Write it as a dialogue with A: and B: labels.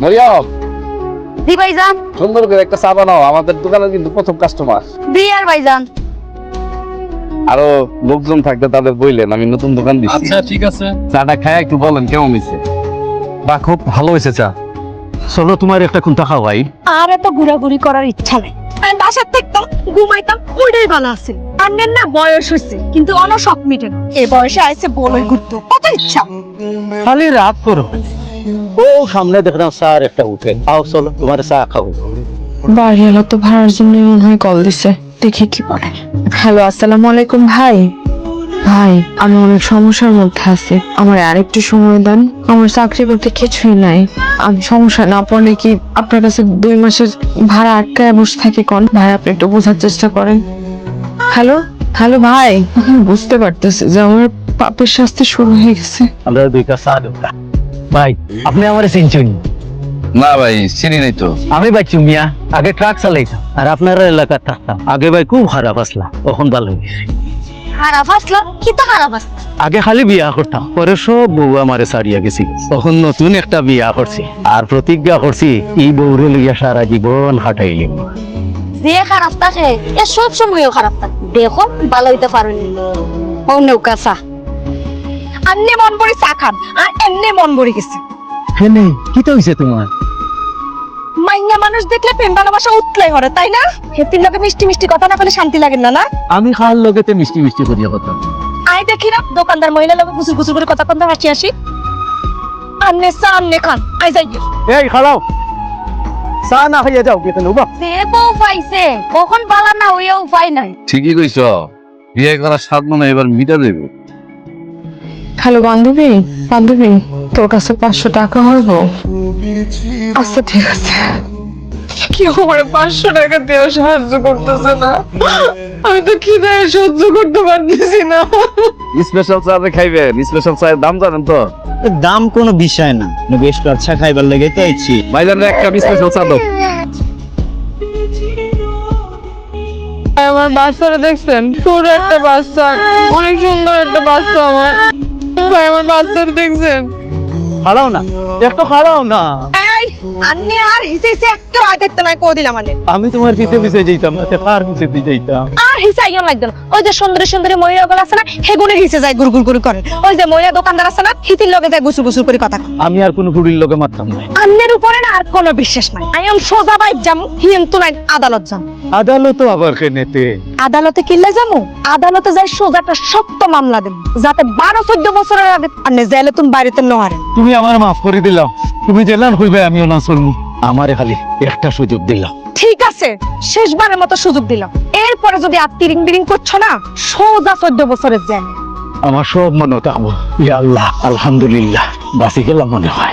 A: মরিয়ম,
B: জি ভাইজান।
A: সুন্দর করে একটা চা বানাও, আমাদের দোকানের কিন্তু প্রথম কাস্টমার।
B: জি আর ভাইজান।
A: আরো লোকজন থাকতে তাদের বললেন, আমি নতুন দোকান দিচ্ছি।
C: আচ্ছা ঠিক আছে।
A: চাটা খায় একটু বলেন কেমন হয়েছে।
C: বা খুব ভালো হয়েছে চা। চলো তোমার একটা খুন্তা খাওয়াই।
B: আর এত ঘোরাঘুরি করার ইচ্ছা নেই। আমি বাসার থাকতাম, ঘুমাইতাম, ওইটাই ভালো আছে। আন্নের না বয়স হয়েছে, কিন্তু অনশক মিটে না। এই বয়সে আইসে বলই ঘুরতো, কত ইচ্ছা।
C: খালি রাত করো। ও সামনে দেখলাম স্যার একটা উঠে, আও চলো তোমার চা খাও।
D: বাড়ি এলো তো ভাড়ার জন্য মনে হয় কল দিছে, দেখি কি বলে। হ্যালো, আসসালামু আলাইকুম ভাই। ভাই, আমি অনেক সমস্যার মধ্যে আছি, আমার আরেকটু সময় দেন। আমার চাকরি করতে কিছুই নাই। আমি সমস্যা না পড়লে কি আপনার কাছে 2 মাসের ভাড়া আটকায় বসে থাকি? কোন ভাই, আপনি একটু বোঝার চেষ্টা করেন। হ্যালো হ্যালো ভাই, আমি বুঝতে পারতেছি যে আমার পাপের শাস্তি শুরু হয়ে গেছে।
C: আমরা 2 কাপ চা দেব। ভাই আপনি আমারে চিনছেন?
A: না ভাই, চিনি নাই তো।
C: আমি বাইচু মিয়া, আগে ট্রাক চালাইতাম আর আপনার এলাকার থাকতাম। আগে ভাই খুব খারাপ আসলা, তখন ভালো হয়েছে।
B: খারাপ আসলো, কি তো খারাপ আসলো?
C: আগে খালি বিয়া করতাম, পরে সব বউ আমারে ছাড়িয়া গেছি। তখন নতুন একটা বিয়া করছি আর প্রতিজ্ঞা করছি এই বউরে লইয়া সারা জীবন হাঁটাইলিম।
B: যে খারাপ থাকে এ সব সময়ও খারাপ থাকে। দেখো ভালো হইতে পারেনি। ও নৌকা চা আন্নে মন ভরে চা খান, আর এমনি মন ভরে গেছে।
C: হ্যাঁ কি তো হয়েছে তোমার?
B: মাইয়া মানুষ দেখলে প্রেম ভালোবাসা উতলাই হরে, তাই না? হেতির লোকে মিষ্টি মিষ্টি কথা না বলে শান্তি লাগে না? না
C: আমি খাওয়ার লগেতে মিষ্টি মিষ্টি করিয়া কথা।
B: আই দেখি না দোকানদার মহিলা লোকে গুসুর গুসুর করে কথা কথা হাসি হাসি। আন্নে চা আন্নে খান, আই যাই।
C: এই খালাও, চা না খাইয়া যাও কেন বা?
B: সে বউ পাইছে, কখন বালা না হইয়া উপায় নাই।
A: ঠিকই কইছ, বিয়ে করার স্বাদ মনে হয় এবার মিটা দেব।
D: হ্যালো বান্ধবী, বান্ধবী তোর কাছে 500 টাকা হইব? আচ্ছা ঠিক আছে। কেউ আমার 500 টাকা দিয়ে সাহায্য করতেছে না, আমি তো খিদায় সহ্য করতে পারতেছি না।
A: স্পেশাল চা খাইবেন? স্পেশাল চায়ের দাম জানেন তো?
E: দাম কোনো বিষয় না, বেশ আচ্ছা খাইবার লেগে তো আইছি।
A: ভাইজান এক কাপ স্পেশাল চা দাও।
D: আমার বাচ্চারা দেখছেন? ছোট একটা বাচ্চা, অনেক সুন্দর একটা বাচ্চা আমার। ভাই আমার বাচ্চারা দেখছেন?
C: খালাও না, একটু খালাও না।
B: এই আন্নে আর হিসে হিসে একটা আয় দেখতে নাই কো দিলাম মানে।
C: আমি তোমার পিছে পিছে যাইতাম না, কার পিছে দিয়ে যাইতাম?
B: আর হিসে আইও লাগতো না। ওই যে সুন্দরী সুন্দরী মহিলাগুলো আছে না, হেগুনে হিসে যায় গুরগুর গুরু করে। ওই যে মহিলা দোকানদার আছে না, হিতির লগে যায় গুসু গুসু করে কথা কয়।
C: আমি আর কোনো বুড়ির লোকে মারতাম না।
B: আন্নের উপরে না আর কোনো বিশ্বাস নাই। আই এম সোজা বাইক যাম, হিম তুলাই আদালত যাম।
C: আদালত আবার কেনেতে?
B: আদালতে কিল্লে যামু? আদালতে যাই সোজা একটা শক্ত মামলা দেব, যাতে 12-14 বছরের আগে আন্নে জেলে তুমি বাইরেতে নহারে।
C: তুমি আমার মাফ করে দিলাম, তুমি জেলান হইবে আমিও না চলবো। আমারে খালি একটা সুযোগ দিলাম।
B: ঠিক আছে, শেষবারের মতো সুযোগ দিলাম। এরপরে যদি আর তিরিং বিরিং করছো না, সোজা 14 বছরের জেল।
C: আমার সব মনে থাকবো। ইয়া আল্লাহ, আলহামদুলিল্লাহ, বাঁচি গেলাম মনে হয়।